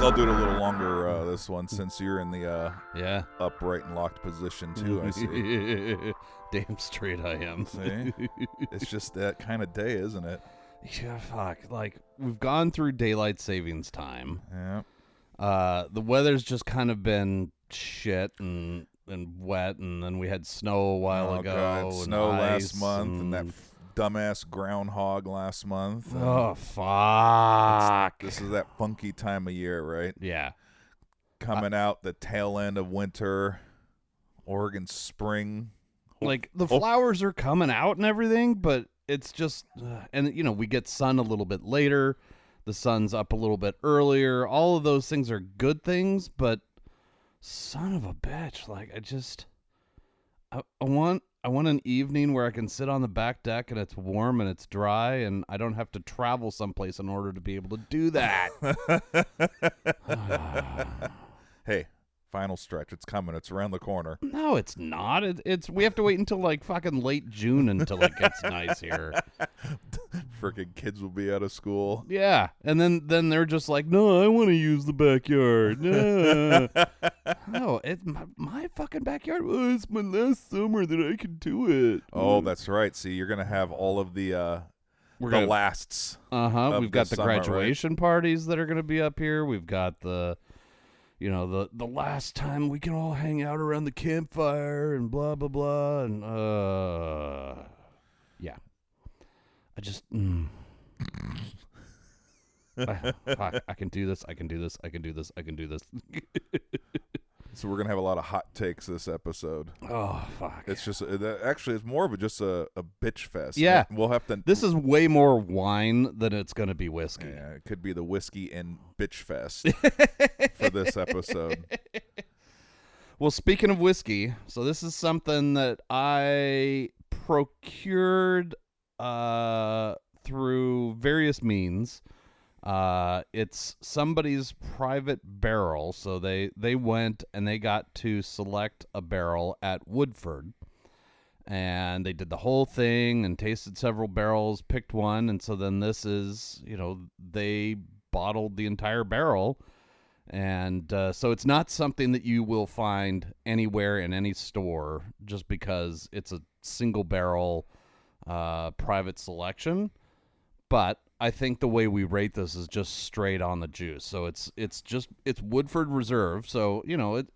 I'll do it a little longer this one since you're in the Yeah. upright and locked position too. I see. Damn straight I am. See? It's just that kind of day, isn't it? Yeah, fuck. Like, we've gone through daylight savings time. Yeah. The weather's just kind of been shit and wet, and then we had snow a while ago. God. And Snow ice last month and that dumbass groundhog last month. Oh, fuck. This is that funky time of year, right? Yeah. Coming out the tail end of winter, Oregon spring. Like, the flowers are coming out and everything, but it's just, and, you know, we get sun a little bit later. The sun's up a little bit earlier. All of those things are good things, but son of a bitch, like, I want an evening where I can sit on the back deck and it's warm and it's dry and I don't have to travel someplace in order to be able to do that. Hey, final stretch. It's coming. It's around the corner. No, it's not. It's we have to wait until like fucking late June until it gets nice here. Freaking kids will be out of school. Yeah, and then they're just like, no, I want to use the backyard. No, it's my fucking backyard. Oh, it's my last summer that I can do it. Oh, that's right. See, you're gonna have all of the lasts. We've got the summer, graduation parties that are gonna be up here. We've got the last time we can all hang out around the campfire and blah blah blah and yeah. I just I can do this. I can do this. I can do this. I can do this. So we're gonna have a lot of hot takes this episode. Oh fuck! It's just actually it's more of just a bitch fest. Yeah, we'll have to. This is way more wine than it's gonna be whiskey. Yeah, it could be the whiskey and bitch fest for this episode. Well, speaking of whiskey, so this is something that I procured through various means. It's somebody's private barrel, so they went and they got to select a barrel at Woodford, and they did the whole thing and tasted several barrels, picked one, and so then this is, they bottled the entire barrel, and so it's not something that you will find anywhere in any store just because it's a single barrel private selection, but I think the way we rate this is just straight on the juice. So it's Woodford Reserve. So,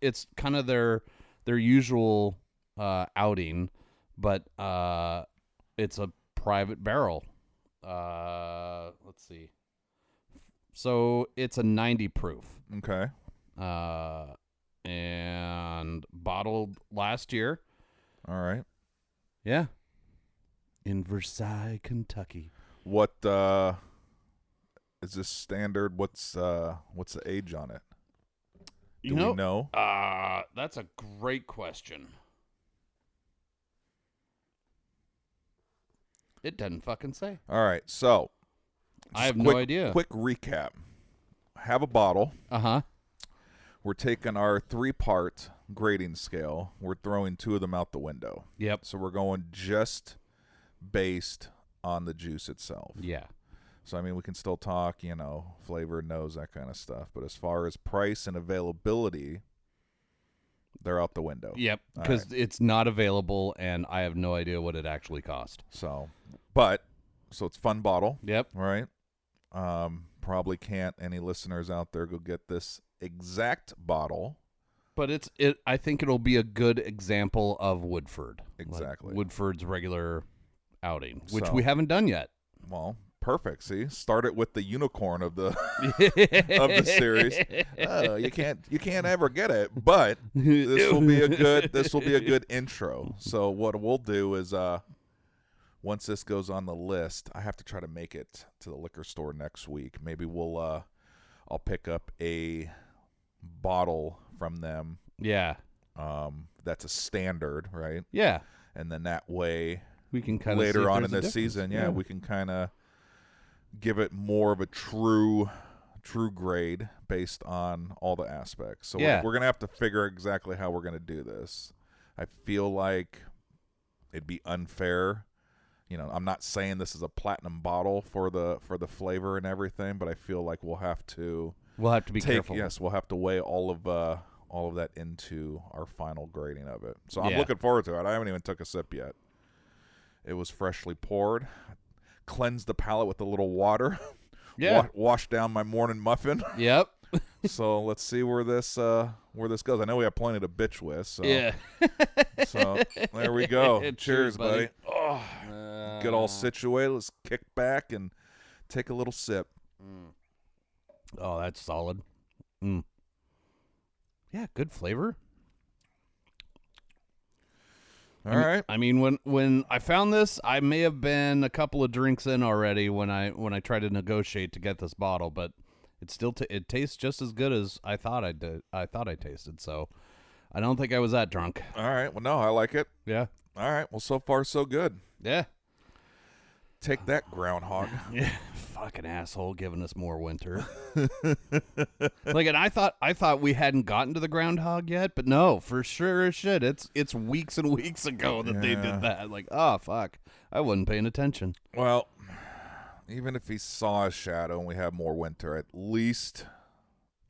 it's kind of their usual outing, but it's a private barrel. Let's see. So it's a 90 proof. Okay. And bottled last year. All right. Yeah. In Versailles, Kentucky. What is this standard? What's the age on it? Do we know? That's a great question. It doesn't fucking say. All right, so I have no idea. Quick recap. Have a bottle. Uh-huh. We're taking our 3-part grading scale. We're throwing 2 of them out the window. Yep. So we're going just based on the juice itself. Yeah. So, I mean, we can still talk, flavor, nose, that kind of stuff. But as far as price and availability, they're out the window. Yep, because it's not available, and I have no idea what it actually cost. So it's fun bottle. Yep. Right? Probably can't any listeners out there go get this exact bottle. But I think it'll be a good example of Woodford. Exactly. Like Woodford's regular outing, which we haven't done yet. Well, perfect. See, start it with the unicorn of the of the series. Oh, you can't ever get it, but this will be a good intro. So what we'll do is once this goes on the list, I have to try to make it to the liquor store next week. Maybe I'll pick up a bottle from them. Yeah. That's a standard, right? Yeah. And then that way we can kind of later on in the season, we can kind of give it more of a true grade based on all the aspects. So we're going to have to figure exactly how we're going to do this. I feel like it'd be unfair. I'm not saying this is a platinum bottle for the flavor and everything, but I feel like we'll have to We'll have to be careful. Yes, we'll have to weigh all of that into our final grading of it. So I'm Yeah. looking forward to it. I haven't even took a sip yet. It was freshly poured. Cleansed the palate with a little water. Yeah. Washed down my morning muffin. Yep. So let's see where this goes. I know we have plenty to bitch with. So. Yeah. So there we go. Cheers, buddy. Oh, Get all situated. Let's kick back and take a little sip. Oh, that's solid. Yeah, good flavor. All right. I mean, when I found this, I may have been a couple of drinks in already when I tried to negotiate to get this bottle, but it tastes just as good as I thought I did. I thought I tasted, so I don't think I was that drunk. All right. Well, no, I like it. Yeah. All right. Well, so far so good. Yeah. Take that, groundhog. Yeah. Fucking asshole giving us more winter. And I thought we hadn't gotten to the groundhog yet, but no, for sure as shit. It's weeks and weeks ago that they did that. Like, oh fuck. I wasn't paying attention. Well, even if he saw a shadow and we have more winter, at least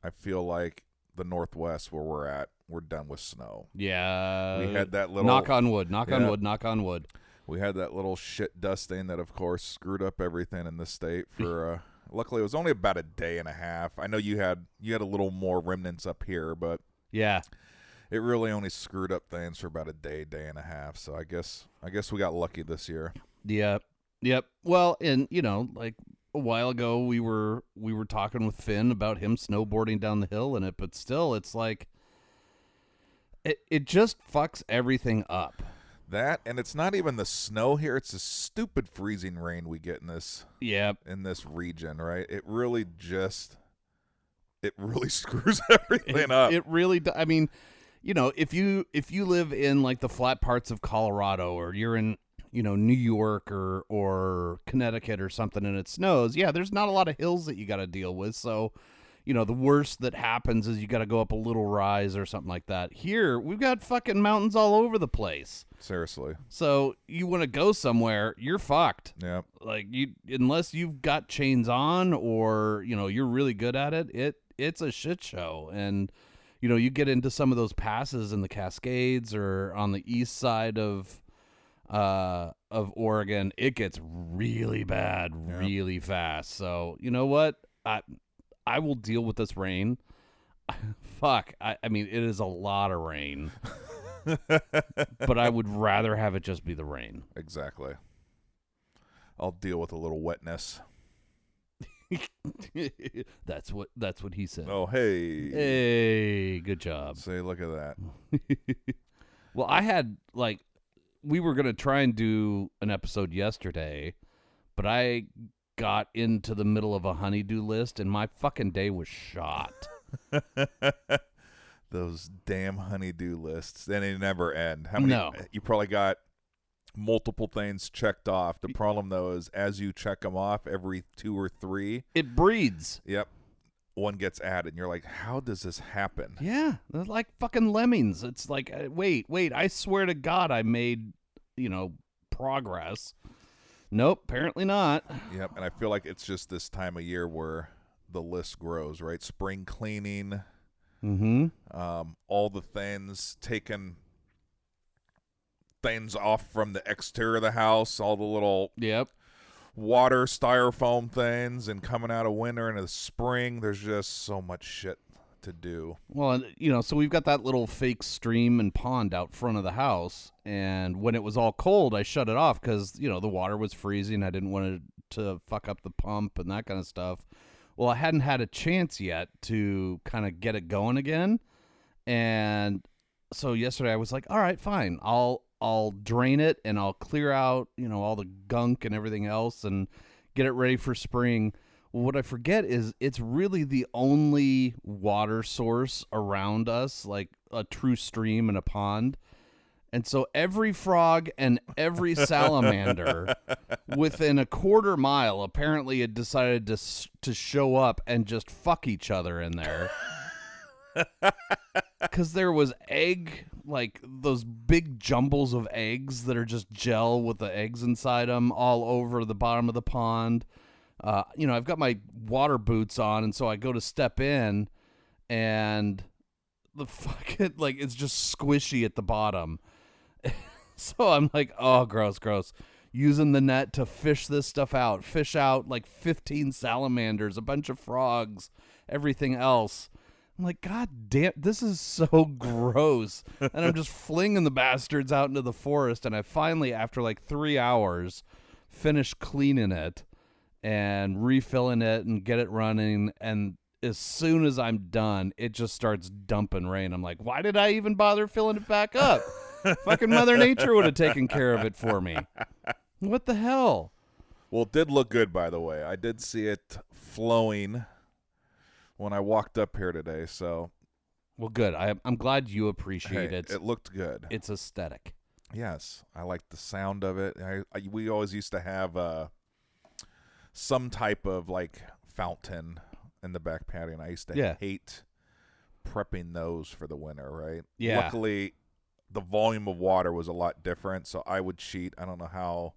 I feel like the Northwest where we're at, we're done with snow. Yeah. We had that little knock on wood, knock on wood. We had that little shit dusting that, of course, screwed up everything in the state for. Luckily, it was only about a day and a half. I know you had a little more remnants up here, but yeah, it really only screwed up things for about a day and a half. So I guess we got lucky this year. Yep. Well, and like a while ago, we were talking with Finn about him snowboarding down the hill in it, but still, it's like it just fucks everything up. That, and it's not even the snow here; it's the stupid freezing rain we get in this. Yep. In this region, right? It really screws everything up. It really. I mean, if you live in like the flat parts of Colorado, or you're in New York or Connecticut or something, and it snows, yeah, there's not a lot of hills that you got to deal with. So, the worst that happens is you got to go up a little rise or something like that. Here, we've got fucking mountains all over the place. Seriously. So you want to go somewhere, you're fucked. Yeah. Like unless you've got chains on or you're really good at it, it's a shit show. And you get into some of those passes in the Cascades or on the east side of Oregon, it gets really bad really fast. So you know what? I will deal with this rain. Fuck. I mean, it is a lot of rain. But I would rather have it just be the rain. Exactly. I'll deal with a little wetness. That's what he said. Oh, hey. Hey, good job. Say, look at that. Well, I had, we were going to try and do an episode yesterday, but I got into the middle of a honeydew list, and my fucking day was shot. Those damn honeydew lists. Then they never end. How many? No. You probably got multiple things checked off. The problem, though, is as you check them off every 2 or 3, it breeds. Yep. One gets added, and you're like, how does this happen? Yeah. They're like fucking lemmings. It's like, wait, I swear to God I made, progress. Nope, apparently not. Yep, and I feel like it's just this time of year where the list grows, right? Spring cleaning, all the things, taking things off from the exterior of the house, all the little water styrofoam things, and coming out of winter into the spring, there's just so much shit to do. Well, so we've got that little fake stream and pond out front of the house, and when it was all cold, I shut it off because, the water was freezing. I didn't want it to fuck up the pump and that kind of stuff. Well, I hadn't had a chance yet to kind of get it going again, and so yesterday I was like, all right, fine, I'll drain it and I'll clear out, all the gunk and everything else and get it ready for spring. What I forget is it's really the only water source around us, like a true stream and a pond. And so every frog and every salamander within a quarter mile apparently had decided to show up and just fuck each other in there. Because there was egg, like those big jumbles of eggs that are just gel with the eggs inside them all over the bottom of the pond. I've got my water boots on, and so I go to step in, and the fucking, like, it's just squishy at the bottom. So I'm like, oh, gross. Using the net to fish this stuff out. Fish out like 15 salamanders, a bunch of frogs, everything else. I'm like, God damn, this is so gross. And I'm just flinging the bastards out into the forest. And I finally, after like 3 hours, finish cleaning it and refilling it and get it running. And as soon as I'm done, it just starts dumping rain. I'm like, why did I even bother filling it back up? Fucking Mother Nature would have taken care of it for me. What the hell? Well, it did look good, by the way. I did see it flowing when I walked up here today. So, well, good. I'm glad you appreciate it. It looked good. It's aesthetic. Yes, I like the sound of it. We always used to have some type of like fountain in the back patio, and I used to hate prepping those for the winter. Right? Yeah. Luckily, the volume of water was a lot different, so I would cheat. I don't know how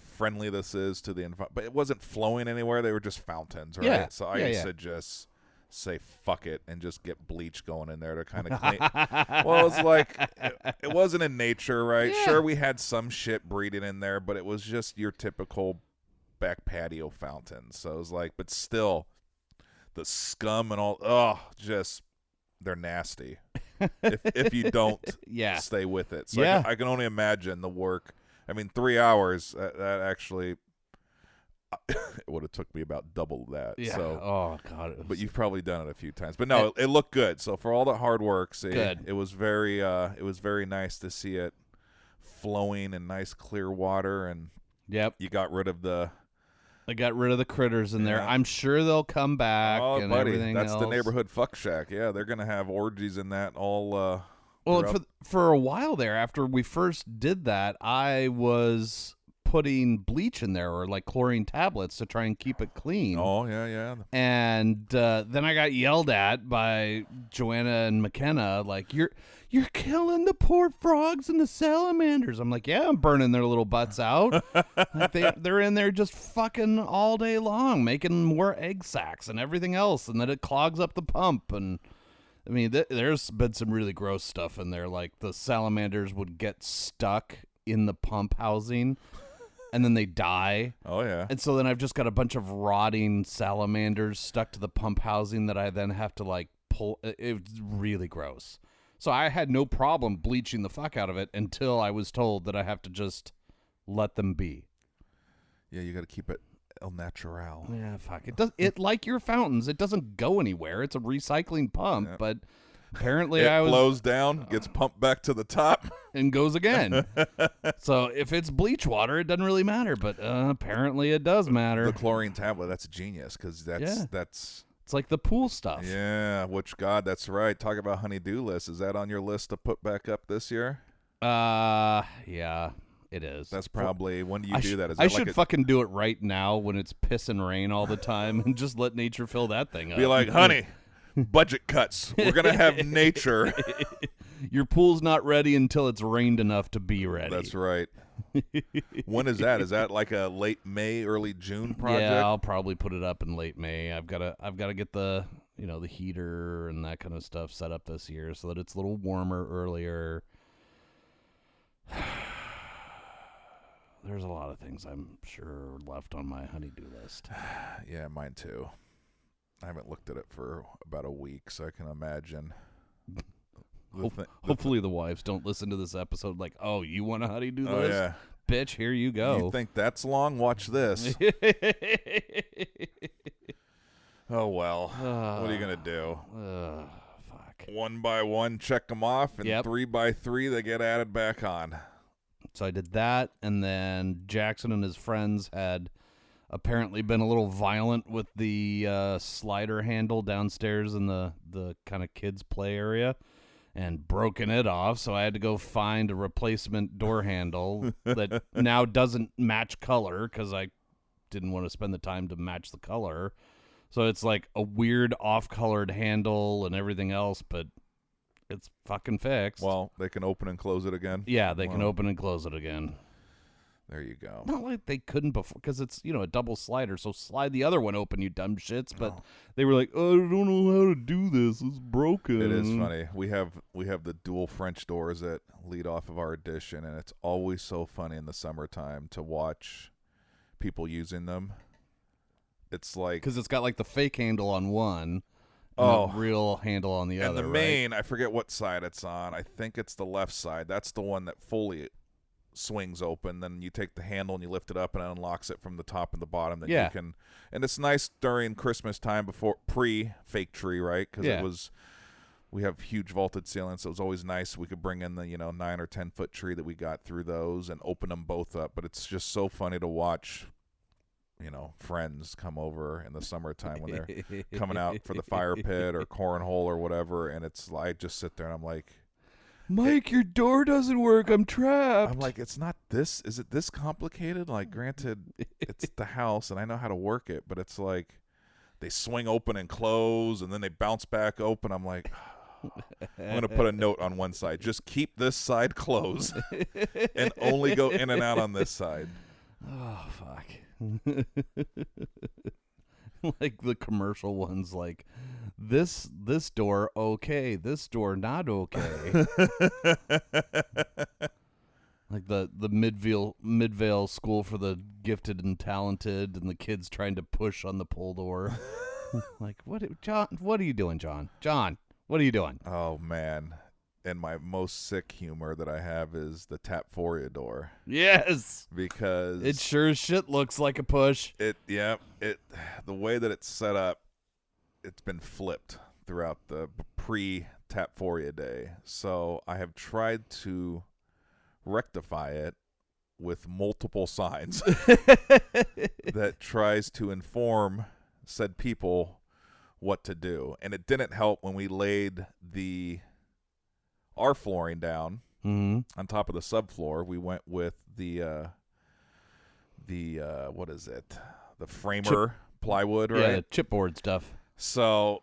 friendly this is to the environment, but it wasn't flowing anywhere. They were just fountains, right? Yeah. So I used to just say fuck it and just get bleach going in there to kind of clean. Well, it's like it wasn't in nature, right? Yeah. Sure, we had some shit breeding in there, but it was just your typical back patio fountain. So it was like, but still, the scum and all, just they're nasty. if you don't stay with it. So I can only imagine the work. I mean, 3 hours, that actually, it would have took me about double that. Yeah. So, oh, God. But you've probably done it a few times. But no, it looked good. So for all the hard work, good. It was very nice to see it flowing in nice clear water. And you got rid of the... I got rid of the critters in there. I'm sure they'll come back and buddy, everything that's else. the neighborhood fuck shack. Yeah, they're going to have orgies in that all... Well, for a while there, after we first did that, I was putting bleach in there or like chlorine tablets to try and keep it clean. Oh, yeah. And then I got yelled at by Joanna and McKenna, like, you're killing the poor frogs and the salamanders. I'm like, yeah, I'm burning their little butts out. Like they're in there just fucking all day long, making more egg sacs and everything else, and then it clogs up the pump. And I mean, there's been some really gross stuff in there. Like the salamanders would get stuck in the pump housing, and then they die. Oh, yeah. And so then I've just got a bunch of rotting salamanders stuck to the pump housing that I then have to, like, pull. It's really gross. So I had no problem bleaching the fuck out of it until I was told that I have to just let them be. Yeah, you got to keep it el natural. Yeah, fuck. It like your fountains, it doesn't go anywhere. It's a recycling pump, but apparently it flows down, gets pumped back to the top, and goes again. So if it's bleach water, it doesn't really matter, but apparently it does matter. The chlorine tablet, that's genius, because that's it's like the pool stuff. Yeah, which, God, that's right. Talk about honey-do list. Is that on your list to put back up this year? Yeah, it is. That's probably, when do you do that? Is I that should fucking do it right now when it's piss and rain all the time and just let nature fill that thing up. Be like, honey, budget cuts. We're going to have nature. Your pool's not ready until it's rained enough to be ready. That's right. When is that? Is that like a late May, early June project? Yeah, I'll probably put it up in late May. I've got to get the the heater and that kind of stuff set up this year so that it's a little warmer earlier. There's a lot of things I'm sure left on my honey-do list. Yeah, mine too. I haven't looked at it for about a week, so I can imagine. Hopefully the wives don't listen to this episode like, oh, you want a honey-do list? Yeah. Bitch, here you go. You think that's long? Watch this. Oh, well. What are you going to do? Fuck. 1 by 1, check them off, and 3 by 3, they get added back on. So I did that, and then Jackson and his friends had apparently been a little violent with the slider handle downstairs in the kind of kids' play area and broken it off, so I had to go find a replacement door handle that now doesn't match color because I didn't want to spend the time to match the color. So it's like a weird off-colored handle and everything else, but it's fucking fixed. Well, they can open and close it again? Yeah, they can open and close it again. There you go. Not like they couldn't before, because it's, a double slider, so slide the other one open, you dumb shits. But they were like, oh, I don't know how to do this. It's broken. It is funny. We have the dual French doors that lead off of our addition, and it's always so funny in the summertime to watch people using them. It's like... Because it's got like the fake handle on one, and the real handle on the other, and the main, I forget what side it's on. I think it's the left side. That's the one that fully swings open. Then you take the handle and you lift it up and it unlocks it from the top and the bottom. Then you can, and it's nice during Christmas time before pre-fake tree, right? Because we have huge vaulted ceilings, so it was always nice. We could bring in the 9 or 10 foot tree that we got through those and open them both up. But it's just so funny to watch. Friends come over in the summertime when they're coming out for the fire pit or cornhole or whatever, and I just sit there and I'm like, Mike, your door doesn't work. I'm trapped. I'm like, it's not this. Is it this complicated? Like, granted, it's the house, and I know how to work it, but it's like they swing open and close, and then they bounce back open. I'm like, I'm going to put a note on one side. Just keep this side closed and only go in and out on this side. Oh, fuck. Like the commercial ones, like this door okay, this door not okay. Like the Midvale School for the Gifted and Talented, and the kids trying to push on the pull door. Like, what are you doing, John? John, what are you doing? Oh man. And my most sick humor that I have is the Tapforia door. Yes, because it sure as shit looks like a push. The way that it's set up, it's been flipped throughout the pre-Tapforia day. So I have tried to rectify it with multiple signs that tries to inform said people what to do. And it didn't help when we laid our flooring down on top of the subfloor. We went with the what is it? The framer plywood, right? Yeah, chipboard stuff. So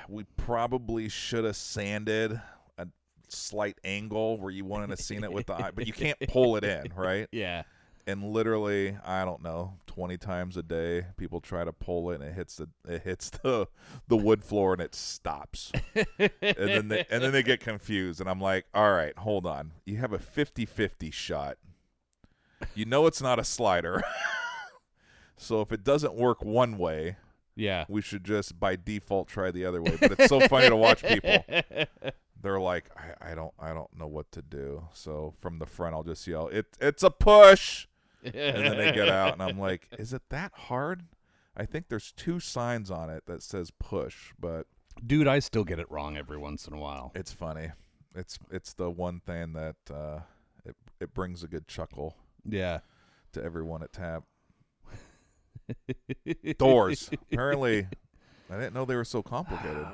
we probably should have sanded a slight angle where you wouldn't have seen it with the eye, but you can't pull it in, right? Yeah. And literally, I don't know, 20 times a day, people try to pull it, and it hits the wood floor, and it stops. and then they get confused, and I'm like, all right, hold on. You have a 50-50 shot. You know it's not a slider. So if it doesn't work one way, we should just by default try the other way. But it's so funny to watch people. They're like, I don't know what to do. So from the front, I'll just yell, it's a push. And then they get out, and I'm like, is it that hard? I think there's 2 signs on it that says push, but dude, I still get it wrong every once in a while. It's funny. It's the one thing that it brings a good chuckle. Yeah. To everyone at Tap. Doors. Apparently, I didn't know they were so complicated.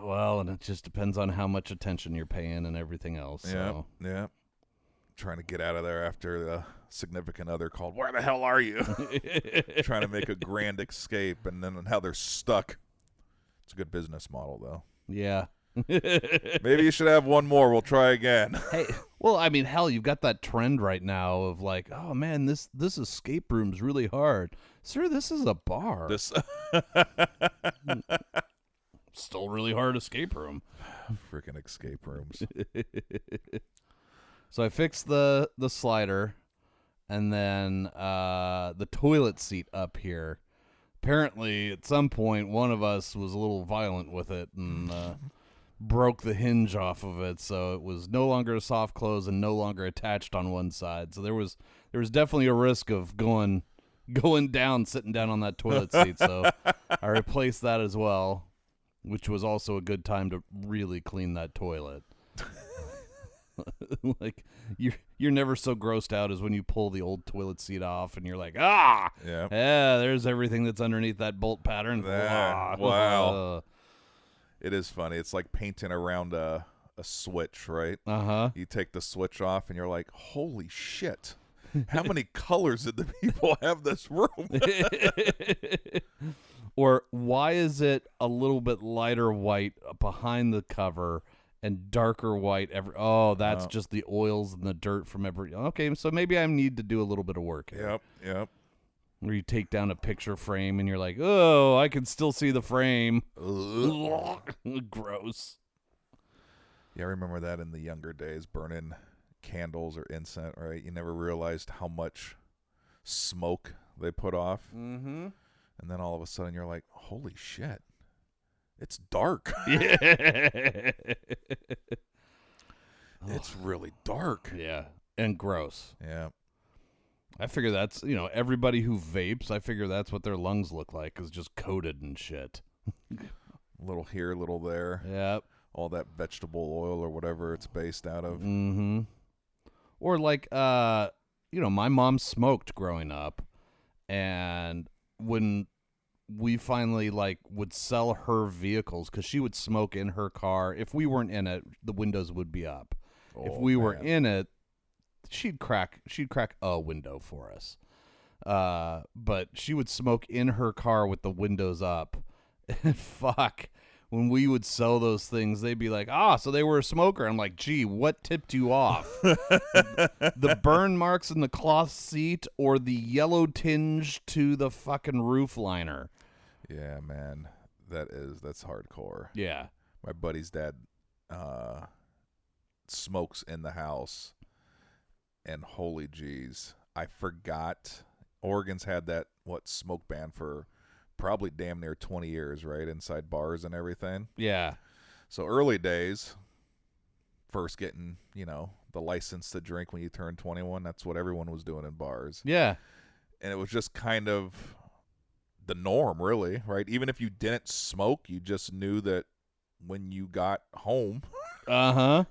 Well, and it just depends on how much attention you're paying and everything else. So. Yeah. Trying to get out of there after the significant other called, where the hell are you? Trying to make a grand escape, and then how they're stuck. It's a good business model, though. Yeah. Maybe you should have one more. We'll try again. Hey, well, I mean, hell, you've got that trend right now of like, oh, man, this escape room's really hard. Sir, this is a bar. Still really hard escape room. Freaking escape rooms. So I fixed the slider, and then the toilet seat up here. Apparently, at some point, one of us was a little violent with it and broke the hinge off of it, so it was no longer a soft close and no longer attached on one side. So there was definitely a risk of going down, sitting down on that toilet seat. So I replaced that as well, which was also a good time to really clean that toilet. Like you're never so grossed out as when you pull the old toilet seat off and you're like, yeah, there's everything that's underneath that bolt pattern. Wow. It is funny. It's like painting around a switch, right? You take the switch off and you're like, holy shit, how many colors did the people have this room? Or why is it a little bit lighter white behind the cover and darker white. That's just the oils and the dirt from every. Okay, so maybe I need to do a little bit of work here. Yep. Where you take down a picture frame and you're like, oh, I can still see the frame. Gross. Yeah, I remember that in the younger days, burning candles or incense, right? You never realized how much smoke they put off. Mm-hmm. And then all of a sudden you're like, holy shit, it's dark. Yeah. It's really dark. Yeah. And gross. Yeah. I figure that's, everybody who vapes, I figure that's what their lungs look like, is just coated and shit. Little here, little there. Yep. All that vegetable oil or whatever it's based out of. Mm-hmm. Or like, my mom smoked growing up, and when we finally would sell her vehicles, because she would smoke in her car. If we weren't in it, the windows would be up. If we were in it, she'd crack a window for us. But she would smoke in her car with the windows up. And fuck, when we would sell those things, they'd be like, so they were a smoker. I'm like, gee, what tipped you off? The burn marks in the cloth seat or the yellow tinge to the fucking roof liner? Yeah, man. That's hardcore. Yeah. My buddy's dad smokes in the house. And holy jeez, I forgot. Oregon's had that smoke ban for probably damn near 20 years, right? Inside bars and everything. Yeah. So early days, first getting, the license to drink when you turn 21, that's what everyone was doing in bars. Yeah. And it was just kind of the norm, really, right? Even if you didn't smoke, you just knew that when you got home,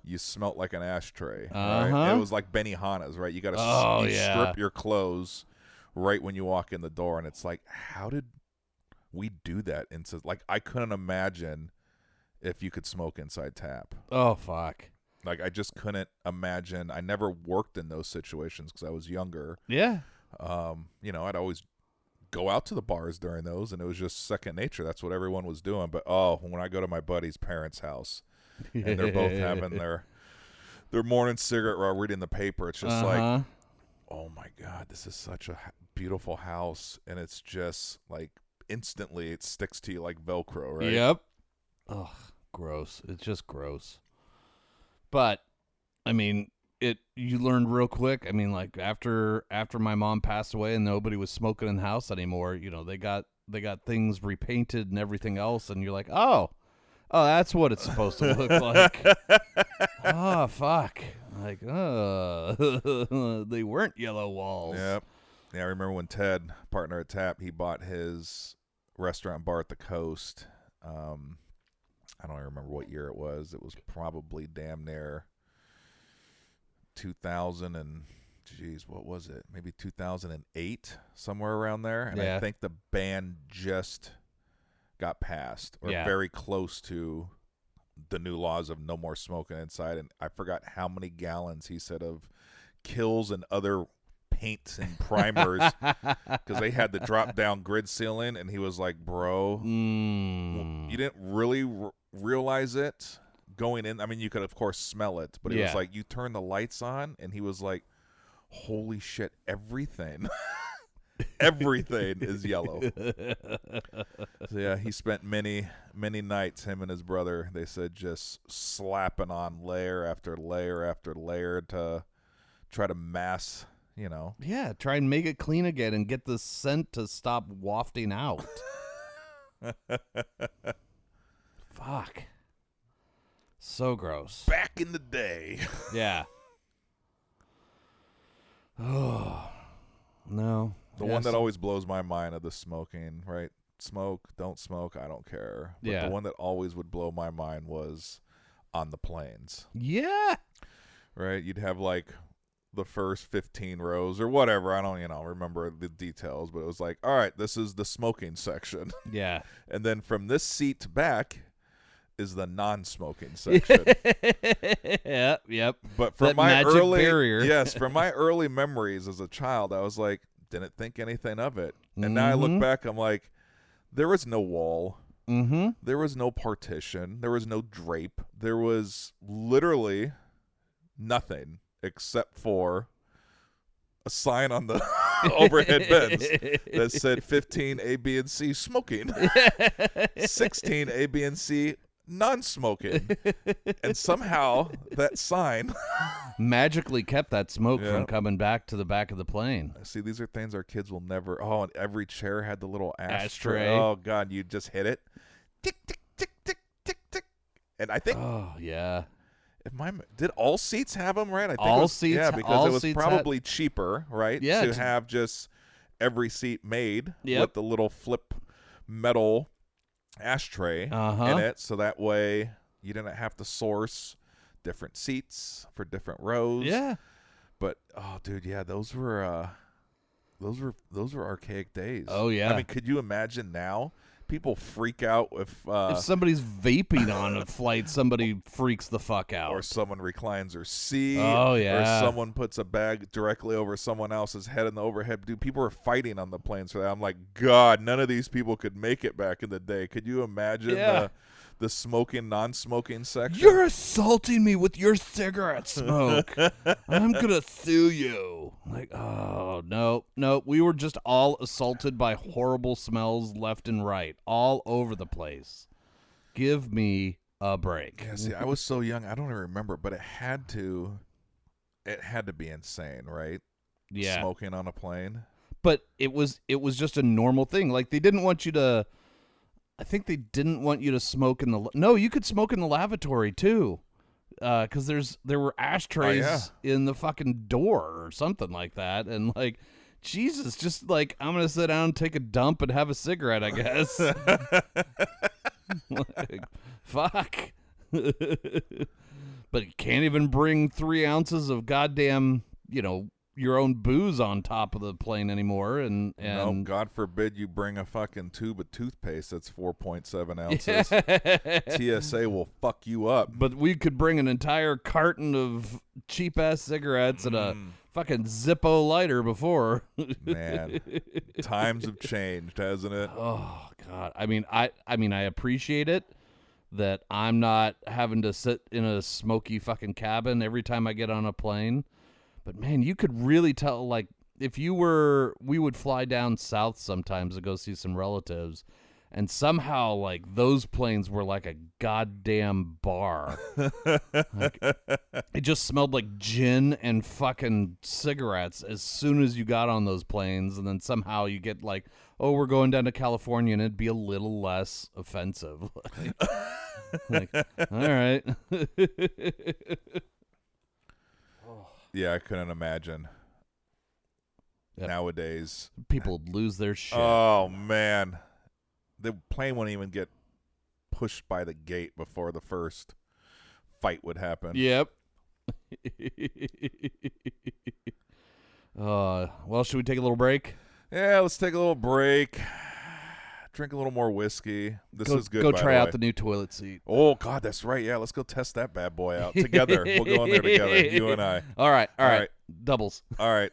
you smelt like an ashtray. Right? It was like Benihana's, right? You got to strip your clothes right when you walk in the door, and it's like, how did we do that? I couldn't imagine if you could smoke inside tap. Oh fuck! I just couldn't imagine. I never worked in those situations because I was younger. Yeah. I'd always go out to the bars during those, and it was just second nature. That's what everyone was doing. But when I go to my buddy's parents' house. And they're both having their morning cigarette while reading the paper. It's just like, oh my God, this is such a beautiful house. And it's just like instantly it sticks to you like Velcro, right? Yep. Ugh, gross. It's just gross. But, I mean, you learned real quick. I mean, after my mom passed away and nobody was smoking in the house anymore, they got things repainted and everything else. And you're like, oh, that's what it's supposed to look like. Oh, fuck. They weren't yellow walls. Yep. Yeah, I remember when Ted, partner at Tap, he bought his restaurant bar at the coast. I don't even remember what year it was. It was probably damn near 2000 and, what was it? Maybe 2008, somewhere around there. And I think the ban just got passed or very close to the new laws of no more smoking inside, and I forgot how many gallons he said of Kills and other paints and primers because they had the drop down grid ceiling, and he was like, bro, you didn't really realize it going in. I mean, you could of course smell it, but it was like you turn the lights on, and he was like, holy shit, everything everything is yellow. So yeah, he spent many nights, him and his brother, they said, just slapping on layer after layer after layer to try to mask, Yeah, try and make it clean again and get the scent to stop wafting out. Fuck. So gross. Back in the day. Yeah. Oh. No. The one that always blows my mind of the smoking, right? Smoke, don't smoke, I don't care. But the one that always would blow my mind was on the planes. Yeah. Right? You'd have the first 15 rows or whatever. I don't, remember the details, but it was like, all right, this is the smoking section. Yeah. And then from this seat back is the non-smoking section. Yep. But from that my magic early barrier. from my early memories as a child, I was like, didn't think anything of it. And now I look back, I'm like, there was no wall Mm-hmm. There was no partition. There was no drape. There was literally nothing except for a sign on the overhead bins that said 15 A, B, and C smoking, 16 A, B, and C non-smoking, and somehow that sign magically kept that smoke Yeah. from coming back to the back of the plane. See, these are things our kids will never. Oh, and every chair had the little ashtray. Ashtray. Oh God, you just hit it, tick tick tick tick tick tick, and I think Oh yeah. did all seats have them, right? I think All it was, seats- yeah, because all it was seats probably cheaper, right? Yeah, to to- have just every seat made Yep. with the little flip metal ashtray Uh-huh. in it, so that way you didn't have to source different seats for different rows. Yeah. But oh, dude, yeah, those were archaic days. Oh, yeah. I mean, could you imagine now? People freak out if somebody's vaping on a flight, somebody freaks the fuck out. or someone reclines their seat. Oh, yeah. Or someone puts a bag directly over someone else's head in the overhead. Dude, people were fighting on the planes for that. I'm like, God, none of these people could make it back in the day. Could you imagine Yeah. the smoking, non-smoking section? You're assaulting me with your cigarette smoke. I'm gonna sue you. Like, oh no. We were just all assaulted by horrible smells left and right, all over the place. Give me a break. Yeah, see, I was so young, I don't even remember, but it had to be insane, right? Yeah. Smoking on a plane. But it was just a normal thing. Like they didn't want you to. I think they didn't want you to smoke in the. No, you could smoke in the lavatory too, because there were ashtrays in the fucking door or something like that, and like, Jesus, just like I'm gonna sit down, take a dump, and have a cigarette, I guess. Like, fuck. But you can't even bring 3 ounces of goddamn, your own booze on top of the plane anymore, and No, God forbid you bring a fucking tube of toothpaste that's 4.7 ounces. TSA will fuck you up. But we could bring an entire carton of cheap ass cigarettes and a fucking Zippo lighter before. Man, times have changed, hasn't it? Oh God, I mean, I appreciate it that I'm not having to sit in a smoky fucking cabin every time I get on a plane. But man, you could really tell, like, we would fly down south sometimes to go see some relatives, and somehow, like, those planes were like a goddamn bar. Like, it just smelled like gin and fucking cigarettes as soon as you got on those planes, and then somehow you get like, oh, we're going down to California, and it'd be a little less offensive. Like, all right. Yeah, I couldn't imagine. Yep. Nowadays, People would lose their shit. oh man, the plane wouldn't even get pushed by the gate before the first fight would happen. Yep. Well, should we take a little break? Yeah, let's take a little break. Drink a little more whiskey. This is good. Go by try the out way. the new toilet seat. Oh God, that's right. Yeah, let's go test that bad boy out together. We'll go in there together, you and I. All right. right. Doubles. All right.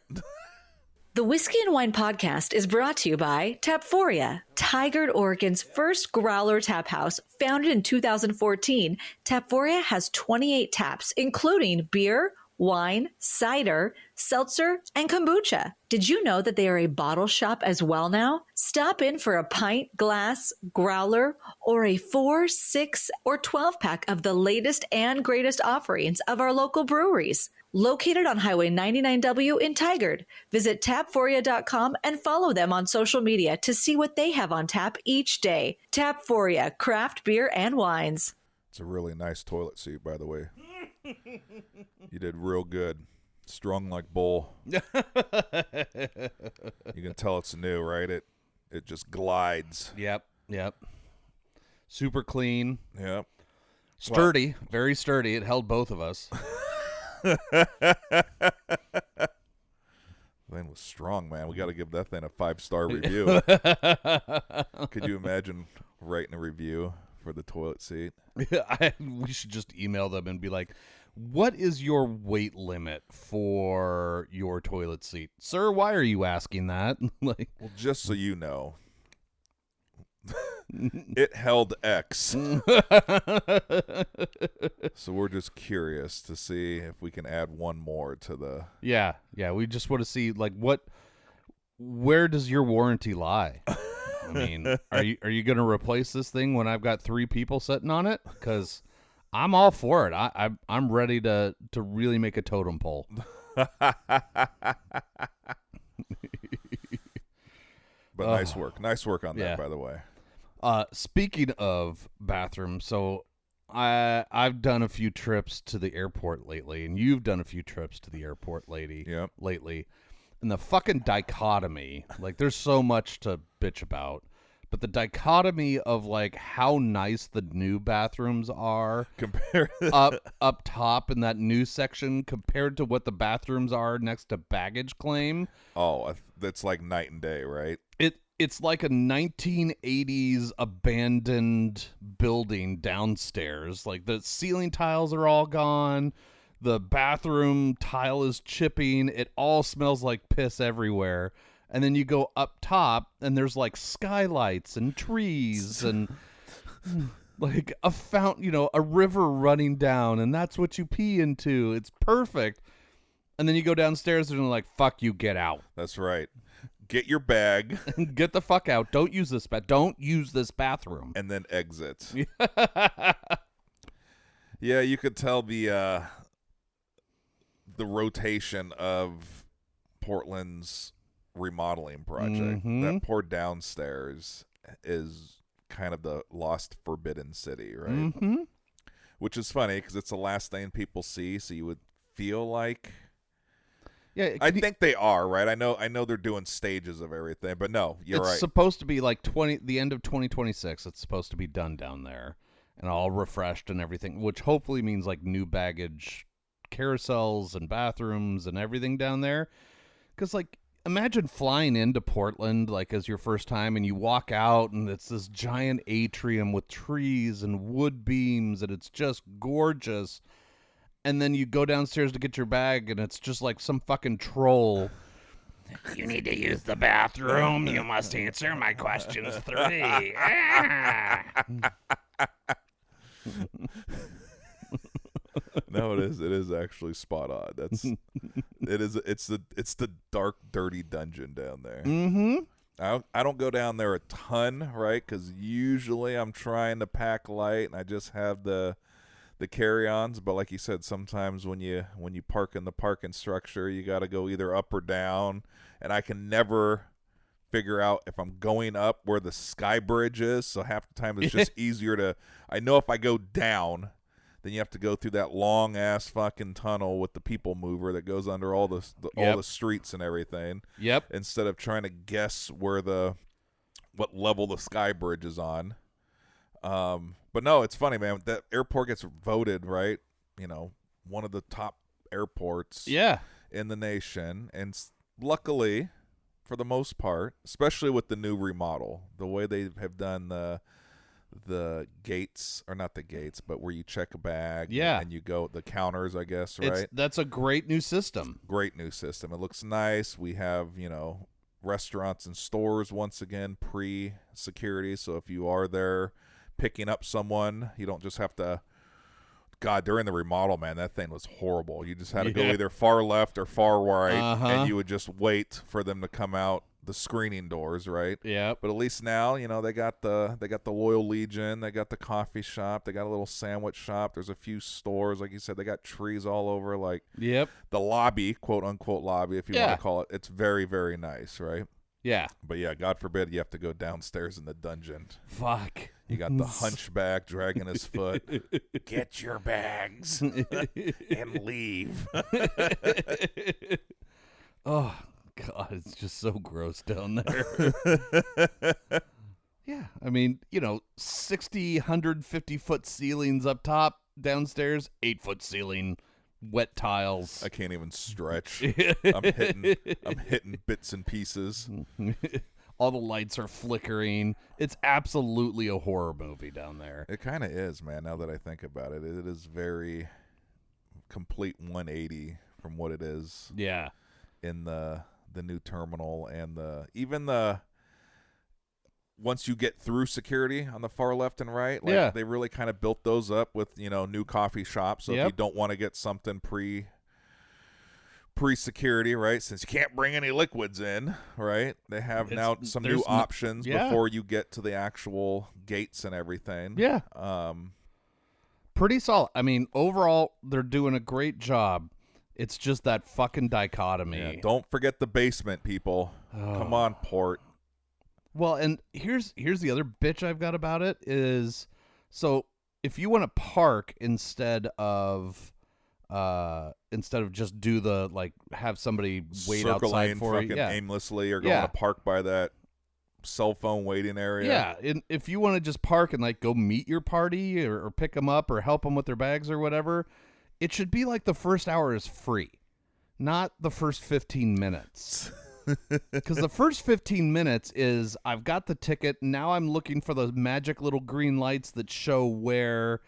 The Whiskey and Wine podcast is brought to you by Tapforia, Tigard, Oregon's first growler tap house. Founded in 2014, Tapforia has 28 taps, including beer, wine, cider, seltzer, and kombucha. Did you know that they are a bottle shop as well now? Stop in for a pint, glass, growler, or a 4, 6, or 12-pack of the latest and greatest offerings of our local breweries. Located on Highway 99W in Tigard. Visit tapforia.com and follow them on social media to see what they have on tap each day. Tapforia, craft beer and wines. It's a really nice toilet seat, by the way. You did real good. Strung like bull. You can tell it's new, right? It just glides. Yep. Super clean. Yep. Sturdy. Very sturdy. It held both of us. Thing was strong, man. We got to give that thing a 5-star review. Could you imagine writing a review for the toilet seat? We should just email them and be like, what is your weight limit for your toilet seat? Sir, why are you asking that? Like, Well, just so you know, it held X. So we're just curious to see if we can add one more to the. Yeah. We just want to see like where does your warranty lie? I mean, are you going to replace this thing when I've got 3 people sitting on it? Because I'm all for it. I'm ready to really make a totem pole. But nice work on that, by the way. Speaking of bathrooms, so I've done a few trips to the airport lately, and you've done a few trips to the airport lately. And the fucking dichotomy, like there's so much to bitch about, but the dichotomy of like how nice the new bathrooms are Compared up top in that new section compared to what the bathrooms are next to baggage claim. Oh, that's like night and day, right? It's like a 1980s abandoned building downstairs. Like the ceiling tiles are all gone. The bathroom tile is chipping. It all smells like piss everywhere. And then you go up top and there's like skylights and trees and like a fountain, a river running down, and that's what you pee into. It's perfect. And then you go downstairs and they're like, fuck you, get out. That's right. Get your bag. Get the fuck out. Don't use this bathroom. And then exit. Yeah, you could tell the rotation of Portland's remodeling project. Mm-hmm. That poor downstairs is kind of the lost forbidden city, right? Mm-hmm. Which is funny because it's the last thing people see, so you would feel like. Yeah, I think they are, right? I know they're doing stages of everything, but no, you're right. It's supposed to be like the end of 2026. It's supposed to be done down there and all refreshed and everything, which hopefully means like new baggage carousels and bathrooms and everything down there. Because like imagine flying into Portland like as your first time and you walk out and it's this giant atrium with trees and wood beams and it's just gorgeous. And then you go downstairs to get your bag, and it's just like some fucking troll. You need to use the bathroom. You must answer my questions 3. No, it is actually spot on. It's the dark, dirty dungeon down there. Mm-hmm. I don't go down there a ton, right? Because usually I'm trying to pack light, and I just have the carry-ons, but like you said, sometimes when you park in the parking structure, you got to go either up or down, and I can never figure out if I'm going up where the sky bridge is, so half the time it's just easier to, I know if I go down, then you have to go through that long-ass fucking tunnel with the people mover that goes under all the streets and everything. Yep. Instead of trying to guess what level the sky bridge is on. But no, it's funny, man. That airport gets voted, right? One of the top airports in the nation. And luckily, for the most part, especially with the new remodel, the way they have done the gates, or not the gates, but where you check a bag and you go, the counters, I guess, right? That's a great new system. Great new system. It looks nice. We have, restaurants and stores, once again, pre-security. So if you are there picking up someone, you don't just have to. God, during the remodel, man, that thing was horrible. You just had to go either far left or far right, and you would just wait for them to come out the screening doors, right? Yeah. But at least now, they got the Loyal Legion, they got the coffee shop, they got a little sandwich shop. There's a few stores, like you said, they got trees all over, like the lobby, quote unquote lobby, if you want to call it. It's very, very nice, right? Yeah. But yeah, God forbid you have to go downstairs in the dungeon. Fuck. You got the hunchback dragging his foot. Get your bags and leave. Oh, God, it's just so gross down there. Yeah, I mean, 60, 150-foot ceilings up top, downstairs, 8-foot ceiling, wet tiles. I can't even stretch. I'm hitting bits and pieces. All the lights are flickering. It's absolutely a horror movie down there. It kind of is, man, now that I think about it. It is very complete 180 from what it is. Yeah. In the new terminal and even once you get through security on the far left and right, like they really kind of built those up with, new coffee shops. So if you don't want to get something pre-security, right, since you can't bring any liquids in, right, they have now some new options before you get to the actual gates and everything. Pretty solid. I mean, overall, they're doing a great job. It's just that fucking dichotomy. Yeah, don't forget the basement, people. Come on, Port. Well, and here's the other bitch I've got about it is, so if you want to park instead of just do the, like, have somebody wait outside for you, aimlessly, or going to park by that cell phone waiting area. Yeah, and if you want to just park and, like, go meet your party or pick them up or help them with their bags or whatever, it should be like the first hour is free, not the first 15 minutes. Because the first 15 minutes is, I've got the ticket, now I'm looking for the magic little green lights that show where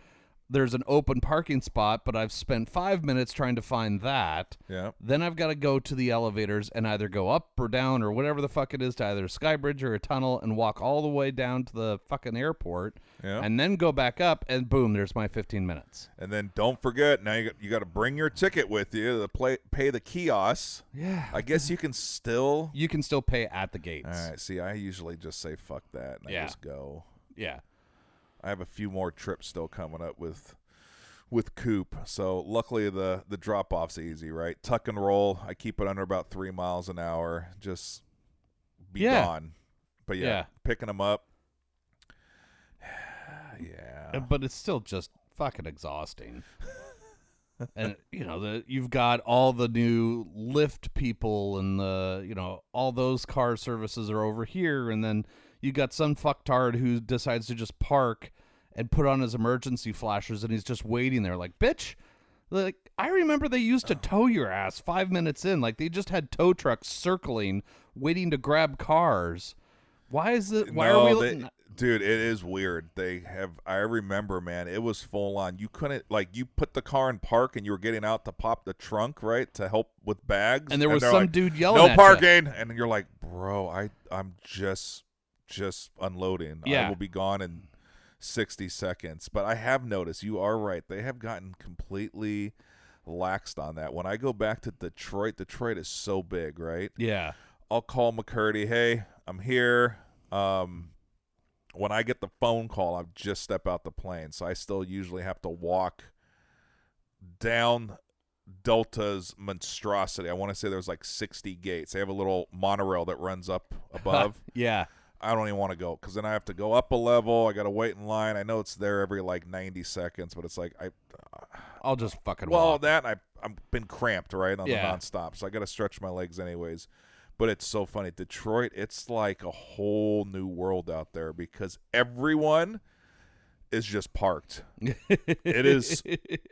there's an open parking spot, but I've spent 5 minutes trying to find that. Yeah. Then I've got to go to the elevators and either go up or down or whatever the fuck it is to either a sky bridge or a tunnel and walk all the way down to the fucking airport. Yeah. And then go back up and boom, there's my 15 minutes. And then don't forget, now you got to bring your ticket with you to pay the kiosk. Yeah. I guess you can still pay at the gates. All right. See, I usually just say fuck that and I just go. Yeah. I have a few more trips still coming up with Coop. So luckily the drop off's easy, right? Tuck and roll. I keep it under about 3 miles an hour. Just be gone. But picking them up. Yeah. But it's still just fucking exhausting. And you've got all the new Lyft people and all those car services are over here, and then you got some fucktard who decides to just park and put on his emergency flashers, and he's just waiting there like, bitch, like, I remember they used to tow your ass 5 minutes in. Like, they just had tow trucks circling, waiting to grab cars. Why is it? Why are we? Dude, it is weird. I remember, man, it was full on. You couldn't, like, you put the car in park and you were getting out to pop the trunk, right, to help with bags. And there was some dude yelling at no parking. And you're like, bro, I'm just unloading. Yeah. I will be gone in 60 seconds. But I have noticed, you are right, they have gotten completely laxed on that. When I go back to Detroit is so big, right? Yeah. I'll call McCurdy, hey, I'm here. When I get the phone call, I've just stepped out the plane, so I still usually have to walk down Delta's monstrosity. I want to say there's like 60 gates. They have a little monorail that runs up above. Yeah. I don't even want to go because then I have to go up a level. I got to wait in line. I know it's there every like 90 seconds, but it's like I'll just fucking walk. walk. That and I've been cramped, right, on the nonstop, so I got to stretch my legs anyways. But it's so funny. Detroit, it's like a whole new world out there because everyone is just parked. It is.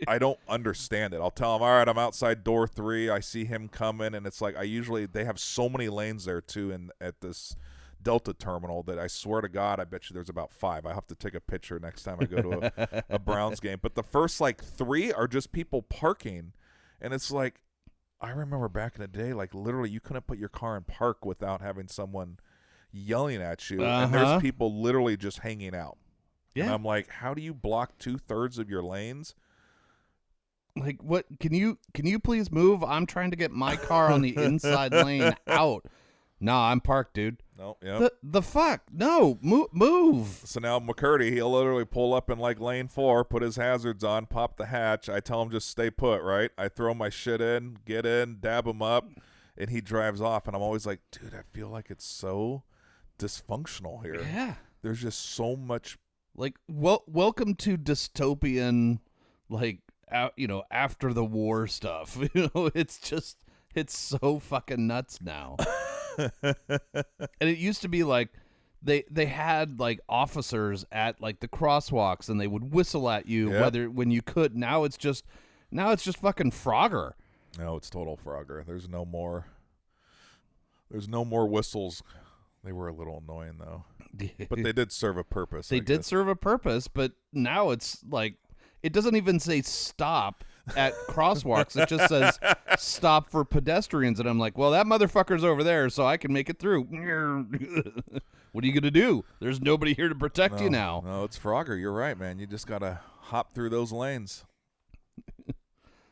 I don't understand it. I'll tell them, all right, I'm outside door 3. I see him coming, and it's like they have so many lanes there too at this Delta terminal that I swear to God, I bet you there's about 5. I have to take a picture next time I go to a Browns game. But the first like 3 are just people parking, and it's like, I remember back in the day, like literally you couldn't put your car in park without having someone yelling at you. And there's people literally just hanging out. Yeah. And I'm like, how do you block 2/3 of your lanes? Like, what? Can you please move? I'm trying to get my car on the inside lane out. No, I'm parked, dude. No, yeah. The fuck? No, move. So now McCurdy, he'll literally pull up in like lane 4, put his hazards on, pop the hatch. I tell him just stay put, right? I throw my shit in, get in, dab him up, and he drives off. And I'm always like, dude, I feel like it's so dysfunctional here. Yeah. There's just so much. Like, welcome to dystopian, like, after the war stuff. It's so fucking nuts now. And it used to be like they had like officers at like the crosswalks and they would whistle at you when you could. Now it's just fucking Frogger. No, it's total Frogger. There's no more whistles. They were a little annoying though. But they did serve a purpose. They did serve a purpose, but now it's like it doesn't even say stop. at crosswalks. It just says stop for pedestrians, and I'm like, well, that motherfucker's over there, so I can make it through. What are you gonna do? There's nobody here to protect you now. No, it's Frogger. You're right, man. You just gotta hop through those lanes.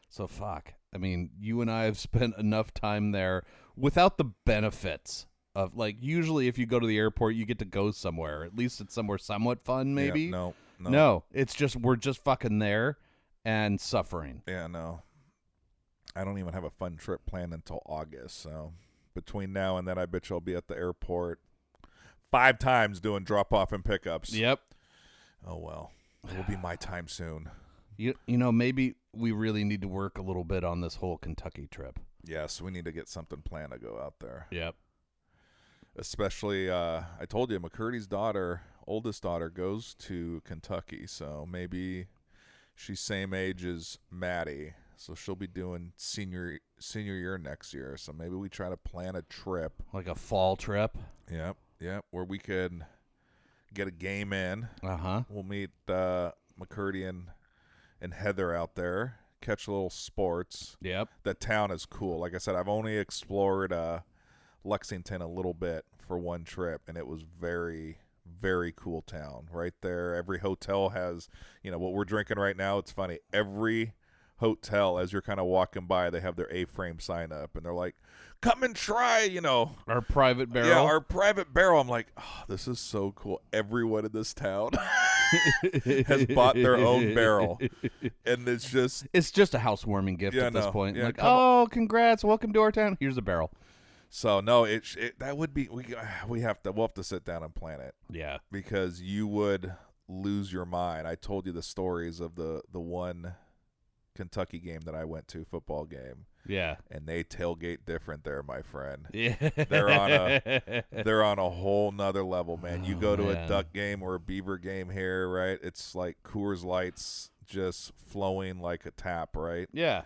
So fuck. I mean, you and I have spent enough time there without the benefits of, like, usually if you go to the airport, you get to go somewhere. At least it's somewhere somewhat fun, maybe. Yeah, no. No, it's just we're just fucking there and suffering. Yeah, no. I don't even have a fun trip planned until August. So between now and then, I bet you'll be at the airport 5 times doing drop-off and pickups. Yep. Oh, well. It will be my time soon. You know, maybe we really need to work a little bit on this whole Kentucky trip. Yes, we need to get something planned to go out there. Yep. Especially, I told you, McCurdy's oldest daughter, goes to Kentucky. So maybe she's same age as Maddie. So she'll be doing senior year next year. So maybe we try to plan a trip. Like a fall trip? Yep, where we could get a game in. Uh-huh. We'll meet McCurdy and Heather out there, catch a little sports. Yep. That town is cool. Like I said, I've only explored Lexington a little bit for one trip, and it was very, very cool town right there. Every hotel has, what we're drinking right now. It's funny. Every hotel, as you're kind of walking by, they have their A-frame sign up, and they're like, come and try, Our private barrel. Yeah, our private barrel. I'm like, oh, this is so cool. Everyone in this town has bought their own barrel. And it's just a housewarming gift at this point. Yeah, like, oh, congrats, welcome to our town. Here's a barrel. So no, that would be we'll have to sit down and plan it. Yeah. Because you would lose your mind. I told you the stories of the one Kentucky game that I went to, football game. Yeah. And they tailgate different there, my friend. Yeah. They're on a whole nother level, man. You go to a Duck game or a Beaver game here, right? It's like Coors Lights just flowing like a tap, right? Yeah.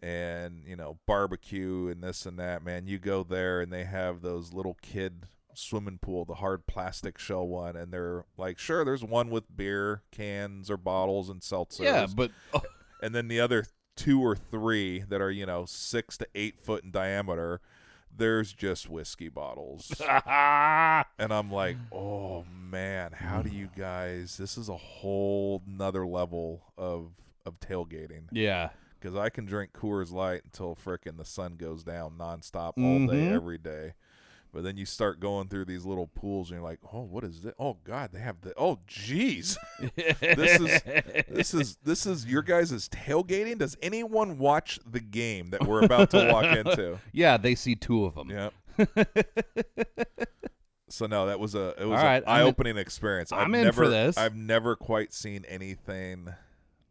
And, barbecue and this and that, man. You go there and they have those little kid swimming pool, the hard plastic shell one, and they're like, sure, there's one with beer cans or bottles and seltzers. Yeah, but and then the other 2 or 3 that are 6 to 8 foot in diameter, there's just whiskey bottles. And I'm like, oh man, how do you guys, this is a whole nother level of tailgating. Yeah. Because I can drink Coors Light until frickin' the sun goes down nonstop all day, every day. But then you start going through these little pools, and you're like, "Oh, what is this? Oh God, they have the. Oh, geez, this is your guys' tailgating. Does anyone watch the game that we're about to walk into? Yeah, they see 2 of them. Yep. So no, it was an eye-opening experience. I'm in for this. I've never quite seen anything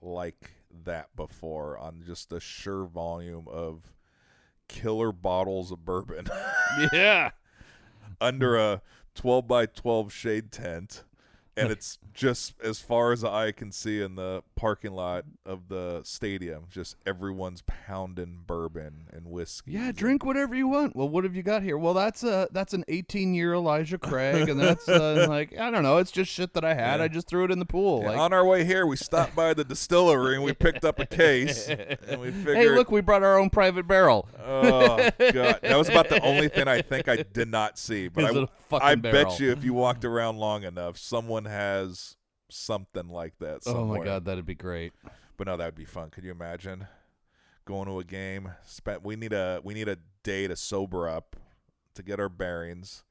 like that before on just the sheer volume of killer bottles of bourbon. Yeah. Under a 12 by 12 shade tent, and it's just as far as the eye can see in the parking lot of the stadium. Just everyone's pounding bourbon and whiskey. Yeah, drink whatever you want. Well, what have you got here? Well, that's an 18-year Elijah Craig, and that's like, I don't know. It's just shit that I had. Yeah. I just threw it in the pool. Yeah, like, on our way here, we stopped by the distillery and we picked up a case, and we figured, hey, look, we brought our own private barrel. Oh God, that was about the only thing I think I did not see. But I bet you if you walked around long enough, someone has something like that somewhere. Oh my God, that'd be great. But no, that would be fun. Could you imagine going to a game? We need a day to sober up, to get our bearings,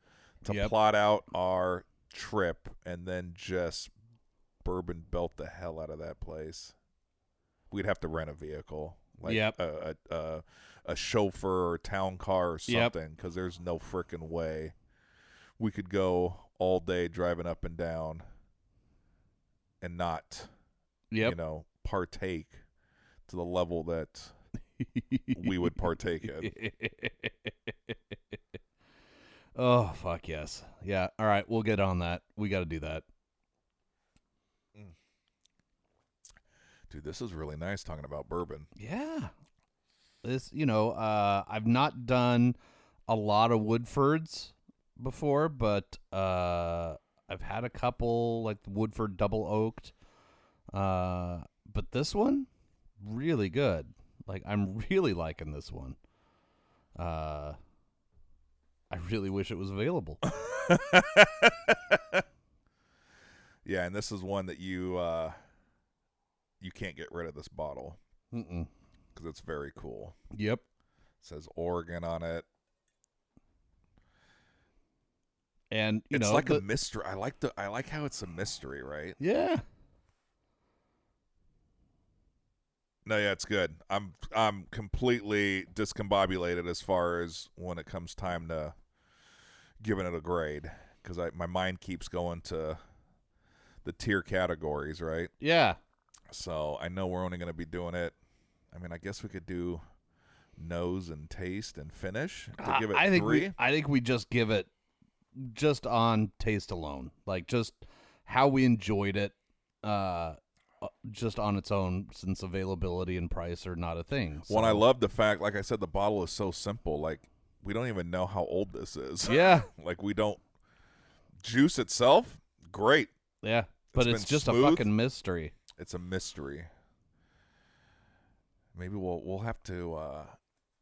to plot out our trip, and then just bourbon belt the hell out of that place. We'd have to rent a vehicle, like a chauffeur or town car or something, because there's no frickin' way we could go all day driving up and down and not, partake to the level that we would partake in. Oh, fuck yes. Yeah, all right, we'll get on that. We got to do that. Dude, this is really nice talking about bourbon. Yeah. This, I've not done a lot of Woodfords before, but I've had a couple, like the Woodford Double Oaked. But this one, really good. Like, I'm really liking this one. I really wish it was available. Yeah, and this is one that you can't get rid of this bottle because it's very cool. Yep. It says Oregon on it. And it's like a mystery. I like how it's a mystery, right? Yeah. No, yeah, it's good. I'm completely discombobulated as far as when it comes time to giving it a grade, because my mind keeps going to the tier categories, right? Yeah. So I know we're only going to be doing it. I mean, I guess we could do nose and taste and finish to give it I think 3. I think we just give it just on taste alone, like just how we enjoyed it, just on its own, since availability and price are not a thing. So. Well, I love the fact, like I said, the bottle is so simple. Like, we don't even know how old this is. Yeah. Like, we don't. Juice itself, great. Yeah, but it's just smooth. a fucking mystery. It's a mystery. Maybe we'll have to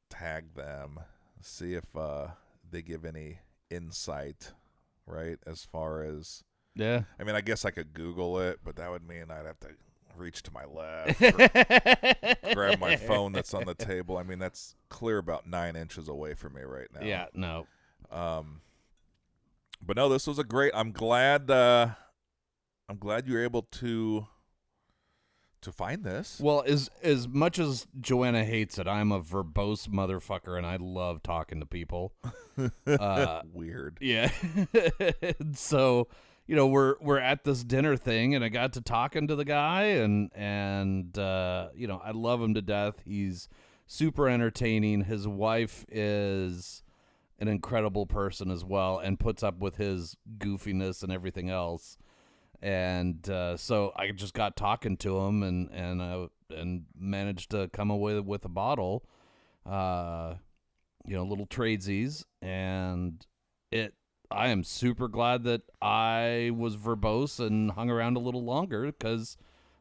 tag them, see if they give any insight, right? As far as, yeah, I mean, I guess I could Google it, but that would mean I'd have to reach to my left, or grab my phone that's on the table. I mean, that's clear about 9 inches away from me right now. Yeah, no. But no, this was a great. I'm glad you were able to find this. Well, as much as Joanna hates it, I'm a verbose motherfucker, and I love talking to people. Weird. Yeah. So, we're at this dinner thing, and I got to talking to the guy, and I love him to death. He's super entertaining. His wife is an incredible person as well, and puts up with his goofiness and everything else. And so I just got talking to him, and managed to come away with a bottle, little tradesies, and I am super glad that I was verbose and hung around a little longer, because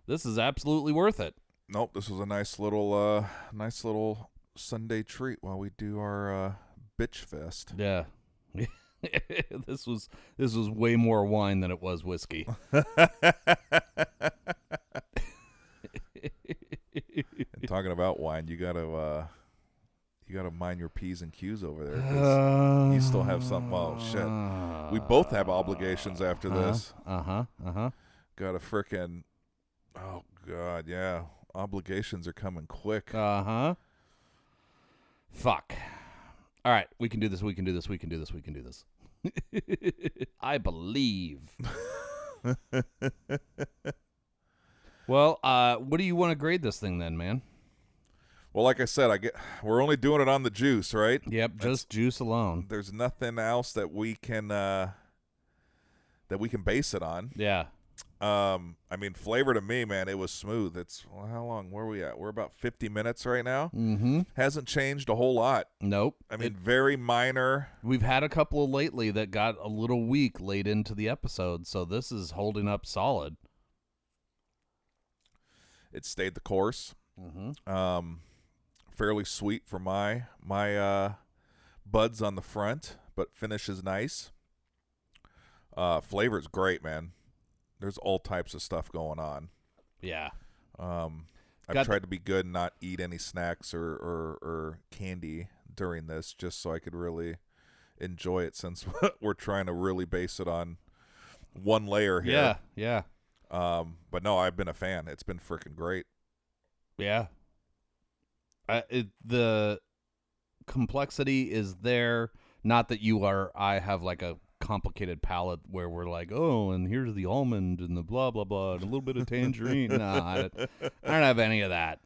this is absolutely worth it. Nope, this was a nice little Sunday treat while we do our bitch fest. Yeah. This was way more wine than it was whiskey. And talking about wine, you gotta mind your P's and Q's over there, 'cause you still have some. Oh shit, we both have obligations after this. Got a frickin'. Oh god, yeah, obligations are coming quick. Fuck. All right, we can do this. I believe. Well, what do you want to grade this thing then, man? Well, like I said, we're only doing it on the juice, right? Yep, just juice alone. There's nothing else that we can base it on. Yeah. I mean, flavor to me, man, it was smooth. How long were we at? We're about 50 minutes right now. Mm-hmm. Hasn't changed a whole lot. Nope. I mean, very minor. We've had a couple lately that got a little weak late into the episode, so this is holding up solid. It stayed the course. Mm-hmm. Fairly sweet for my buds on the front, but finish is nice. Flavor's great, man. There's all types of stuff going on. Yeah. I've tried to be good and not eat any snacks or candy during this, just so I could really enjoy it, since we're trying to really base it on one layer here. Yeah. But no, I've been a fan. It's been freaking great. Yeah. The complexity is there. Not that I have like a complicated palate where we're like, oh, and here's the almond and the blah blah blah and a little bit of tangerine. No, I don't have any of that.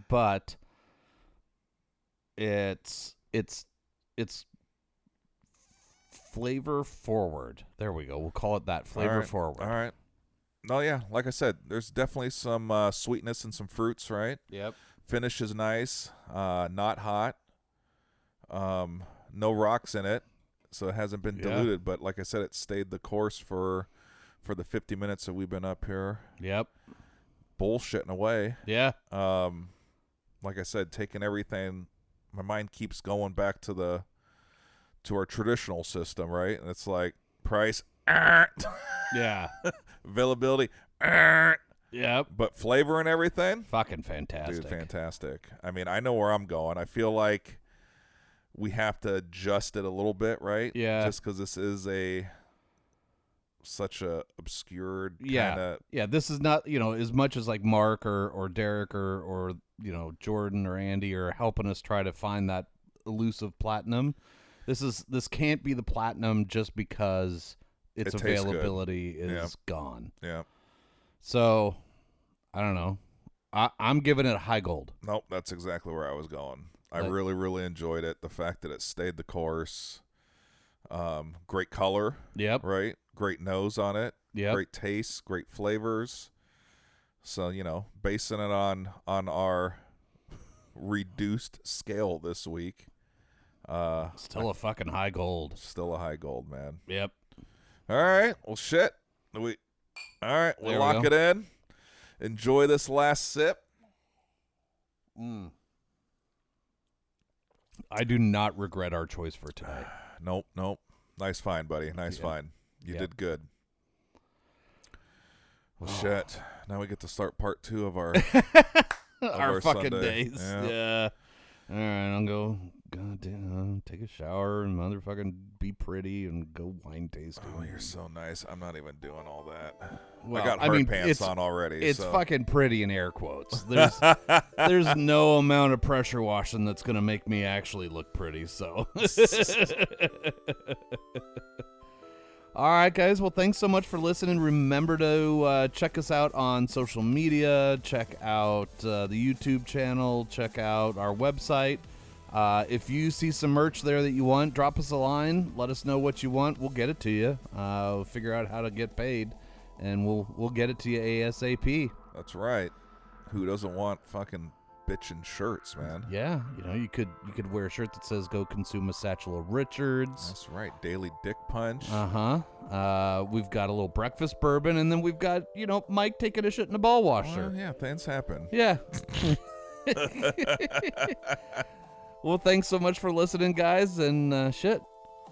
But it's flavor forward. There we go. We'll call it that. Flavor forward. All right. No, yeah, like I said, there's definitely some sweetness and some fruits, right? Yep. Finish is nice. Not hot. No rocks in it, so it hasn't been diluted. But like I said, it stayed the course for the 50 minutes that we've been up here. Yep. bullshitting away. Yeah. Like I said, taking everything. My mind keeps going back to our traditional system, right? And it's like price, Yeah. availability, Yep. but flavor and everything, Fucking fantastic. dude, fantastic. I mean, I know where I'm going. I feel like we have to adjust it a little bit, right? Yeah. Just because this is such a obscured Yeah. kind of. Yeah. This is not, as much as like Mark or Derek or Jordan or Andy are helping us try to find that elusive platinum. This can't be the platinum just because its It tastes good. availability is gone. Yeah. So, I don't know. I'm giving it a high gold. Nope, that's exactly where I was going. I Like- really, really enjoyed it. The fact that it stayed the course. Great color, Yep. right? Great nose on it. Yep. Great taste, great flavors. So, basing it on our reduced scale this week. Still a fucking high gold. Still a high gold, man. Yep. All right. Well, shit. All right. We'll There we lock go. it in. Enjoy this last sip. I do not regret our choice for today. Nope. Nice find, buddy. Nice find. You Yep. did good. Well, shit. Now we get to start part 2 of our Our fucking Sunday. days. Yeah. Yeah. All right, I'll go. Goddamn, take a shower and motherfucking be pretty and go wine tasting. Oh, you're so nice. I'm not even doing all that. Well, I got I hard mean, pants it's- on already. It's so. fucking pretty in air quotes. There's no amount of pressure washing that's gonna make me actually look pretty. So. All right, guys. Well, thanks so much for listening. Remember to check us out on social media. Check out the YouTube channel. Check out our website. If you see some merch there that you want, drop us a line. Let us know what you want. We'll get it to you. We'll figure out how to get paid, and we'll get it to you ASAP. That's right. Who doesn't want fucking bitchin' shirts, man? Yeah, you could wear a shirt that says "Go consume a satchel of Richards." That's right. Daily Dick Punch. We've got a little breakfast bourbon, and then we've got Mike taking a shit in a ball washer. Yeah, things happen. Yeah. Well, thanks so much for listening, guys, and shit.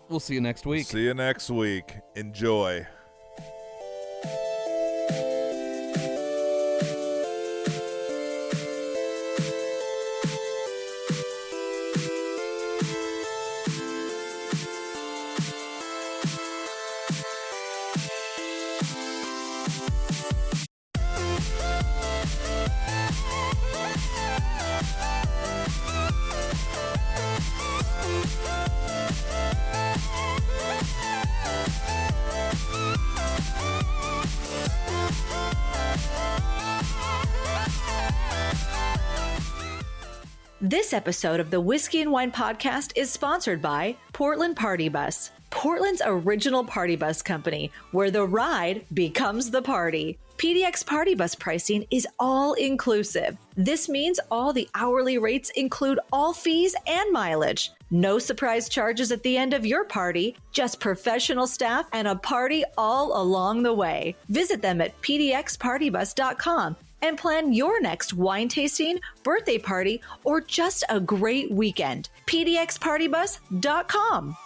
We'll see you next week. See you next week. Enjoy. This episode of the Whiskey and Wine Podcast is sponsored by Portland Party Bus, Portland's original party bus company, where the ride becomes the party. PDX Party Bus pricing is all inclusive. This means all the hourly rates include all fees and mileage. No surprise charges at the end of your party, just professional staff and a party all along the way. Visit them at pdxpartybus.com and plan your next wine tasting, birthday party, or just a great weekend. pdxpartybus.com.